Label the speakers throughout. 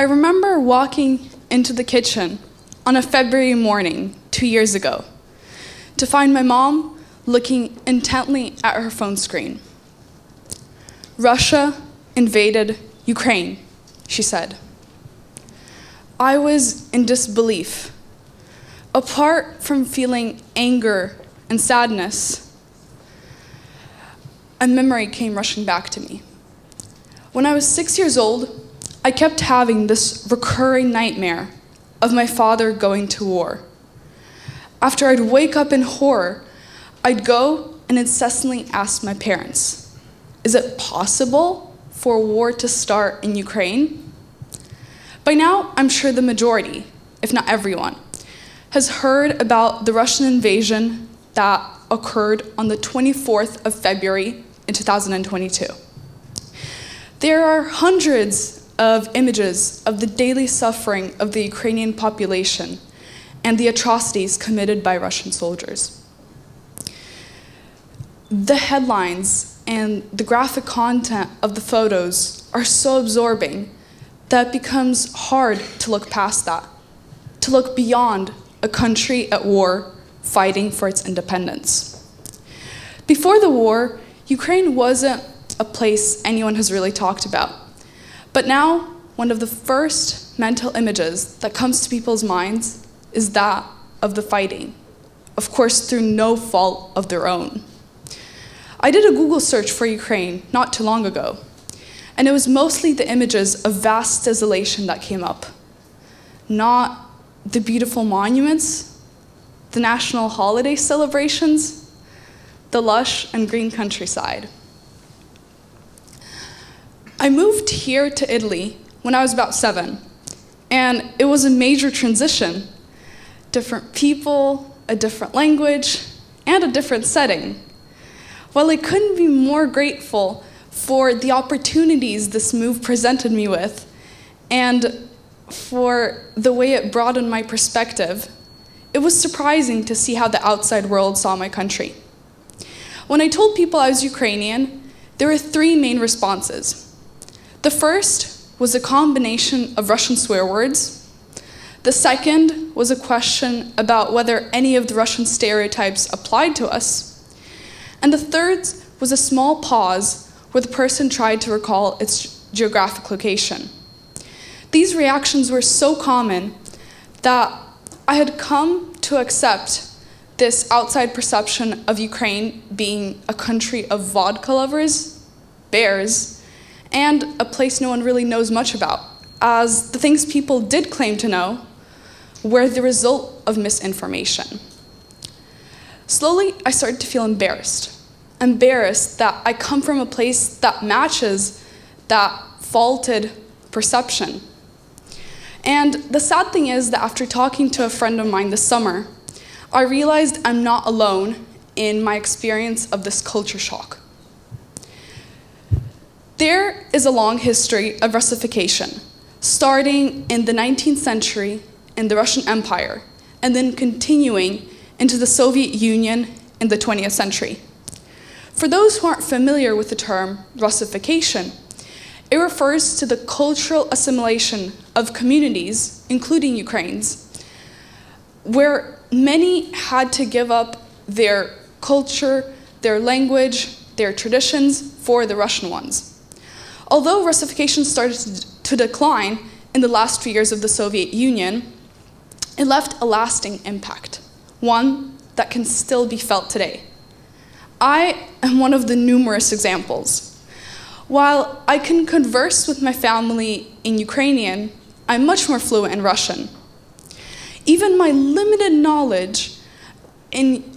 Speaker 1: I remember walking into the kitchen on a February morning 2 years ago to find my mom looking intently at her phone screen. "Russia invaded Ukraine," she said. I was in disbelief. Apart from feeling anger and sadness, a memory came rushing back to me. When I was 6 years old, I kept having this recurring nightmare of my father going to war. After I'd wake up in horror, I'd go and incessantly ask my parents, "Is it possible for war to start in Ukraine?" By now, I'm sure the majority, if not everyone, has heard about the Russian invasion that occurred on the 24th of February in 2022. There are hundreds of images of the daily suffering of the Ukrainian population and the atrocities committed by Russian soldiers. The headlines and the graphic content of the photos are so absorbing that it becomes hard to look past that, to look beyond a country at war fighting for its independence. Before the war, Ukraine wasn't a place anyone has really talked about. But now, one of the first mental images that comes to people's minds is that of the fighting, of course through no fault of their own. I did a Google search for Ukraine not too long ago, and it was mostly the images of vast desolation that came up, not the beautiful monuments, the national holiday celebrations, the lush and green countryside. I moved here to Italy when I was about 7, and it was a major transition. Different people, a different language, and a different setting. While I couldn't be more grateful for the opportunities this move presented me with, and for the way it broadened my perspective, it was surprising to see how the outside world saw my country. When I told people I was Ukrainian, there were 3 main responses. The first was a combination of Russian swear words. The second was a question about whether any of the Russian stereotypes applied to us. And the third was a small pause where the person tried to recall its geographic location. These reactions were so common that I had come to accept this outside perception of Ukraine being a country of vodka lovers, bears, and a place no one really knows much about, as the things people did claim to know were the result of misinformation. Slowly, I started to feel embarrassed that I come from a place that matches that faulted perception. And the sad thing is that after talking to a friend of mine this summer, I realized I'm not alone in my experience of this culture shock. There is a long history of Russification, starting in the 19th century in the Russian Empire, and then continuing into the Soviet Union in the 20th century. For those who aren't familiar with the term Russification, it refers to the cultural assimilation of communities, including Ukraine's, where many had to give up their culture, their language, their traditions for the Russian ones. Although Russification started to decline in the last few years of the Soviet Union, it left a lasting impact, one that can still be felt today. I am one of the numerous examples. While I can converse with my family in Ukrainian, I'm much more fluent in Russian. Even my limited knowledge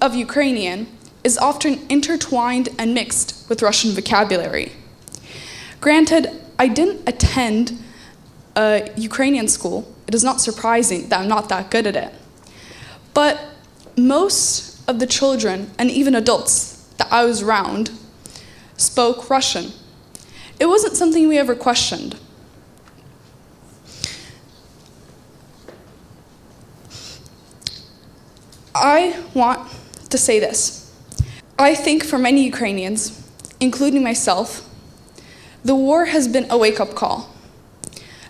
Speaker 1: of Ukrainian is often intertwined and mixed with Russian vocabulary. Granted, I didn't attend a Ukrainian school. It is not surprising that I'm not that good at it. But most of the children, and even adults that I was around, spoke Russian. It wasn't something we ever questioned. I want to say this. I think for many Ukrainians, including myself, the war has been a wake-up call.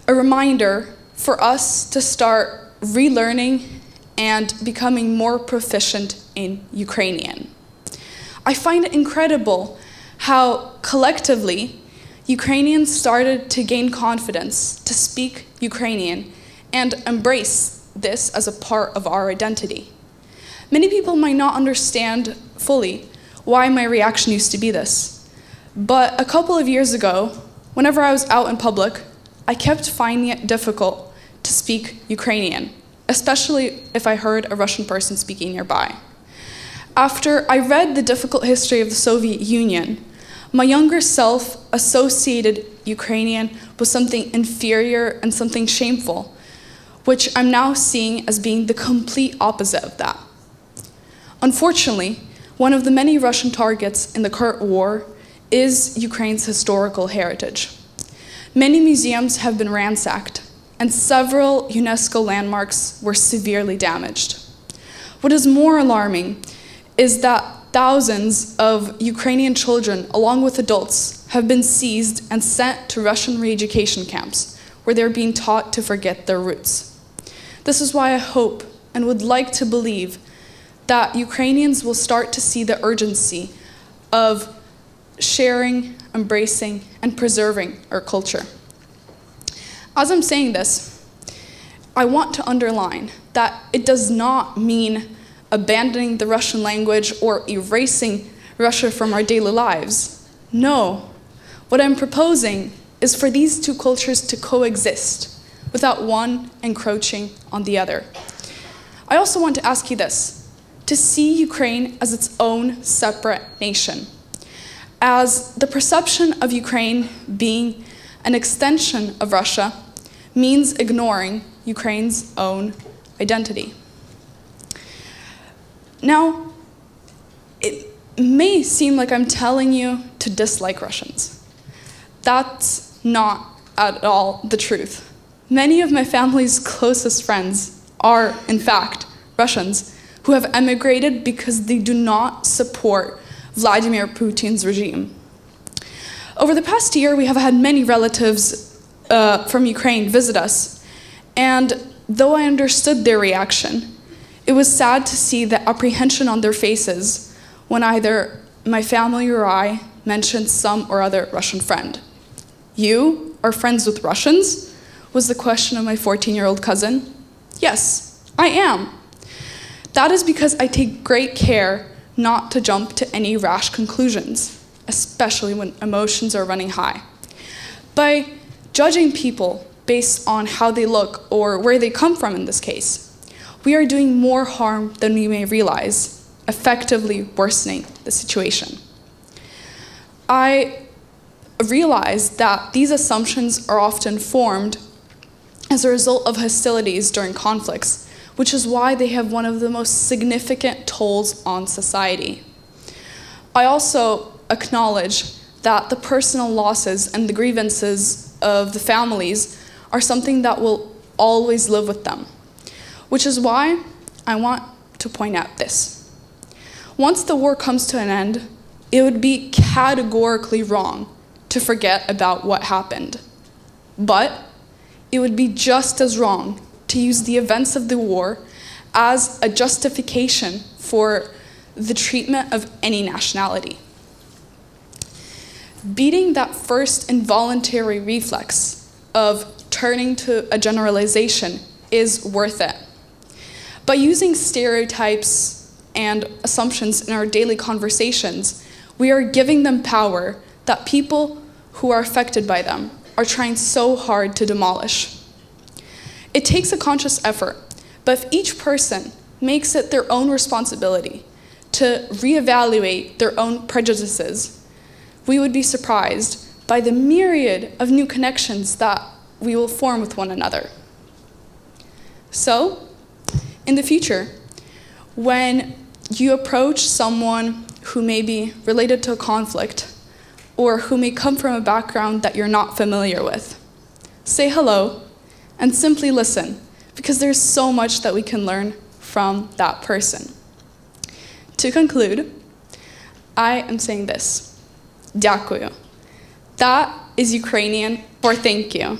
Speaker 1: a reminder for us to start relearning and becoming more proficient in Ukrainian. I find it incredible how collectively Ukrainians started to gain confidence to speak Ukrainian and embrace this as a part of our identity. Many people might not understand fully why my reaction used to be this, but a couple of years ago, whenever I was out in public, I kept finding it difficult to speak Ukrainian, especially if I heard a Russian person speaking nearby. After I read the difficult history of the Soviet Union, my younger self associated Ukrainian with something inferior and something shameful, which I'm now seeing as being the complete opposite of that. Unfortunately, one of the many Russian targets in the current war is Ukraine's historical heritage. Many museums have been ransacked, and several UNESCO landmarks were severely damaged. What is more alarming is that thousands of Ukrainian children, along with adults, have been seized and sent to Russian re-education camps, where they're being taught to forget their roots. This is why I hope and would like to believe that Ukrainians will start to see the urgency of sharing, embracing, and preserving our culture. As I'm saying this, I want to underline that it does not mean abandoning the Russian language or erasing Russia from our daily lives. No. What I'm proposing is for these two cultures to coexist without one encroaching on the other. I also want to ask you this: to see Ukraine as its own separate nation, as the perception of Ukraine being an extension of Russia means ignoring Ukraine's own identity. Now, it may seem like I'm telling you to dislike Russians. That's not at all the truth. Many of my family's closest friends are, in fact, Russians who have emigrated because they do not support Vladimir Putin's regime. Over the past year, we have had many relatives from Ukraine visit us, and though I understood their reaction, it was sad to see the apprehension on their faces when either my family or I mentioned some or other Russian friend. You are friends with Russians? Was the question of my 14-year-old cousin. Yes, I am. That is because I take great care not to jump to any rash conclusions, especially when emotions are running high. By judging people based on how they look or where they come from in this case, we are doing more harm than we may realize, effectively worsening the situation. I realize that these assumptions are often formed as a result of hostilities during conflicts, which is why they have one of the most significant tolls on society. I also acknowledge that the personal losses and the grievances of the families are something that will always live with them, which is why I want to point out this. Once the war comes to an end, it would be categorically wrong to forget about what happened. But it would be just as wrong to use the events of the war as a justification for the treatment of any nationality. Beating that first involuntary reflex of turning to a generalization is worth it. By using stereotypes and assumptions in our daily conversations, we are giving them power that people who are affected by them are trying so hard to demolish. It takes a conscious effort, but if each person makes it their own responsibility to reevaluate their own prejudices, we would be surprised by the myriad of new connections that we will form with one another. So, in the future, when you approach someone who may be related to a conflict or who may come from a background that you're not familiar with, say hello and simply listen, because there's so much that we can learn from that person. To conclude, I am saying this: Дякую. That is Ukrainian for thank you.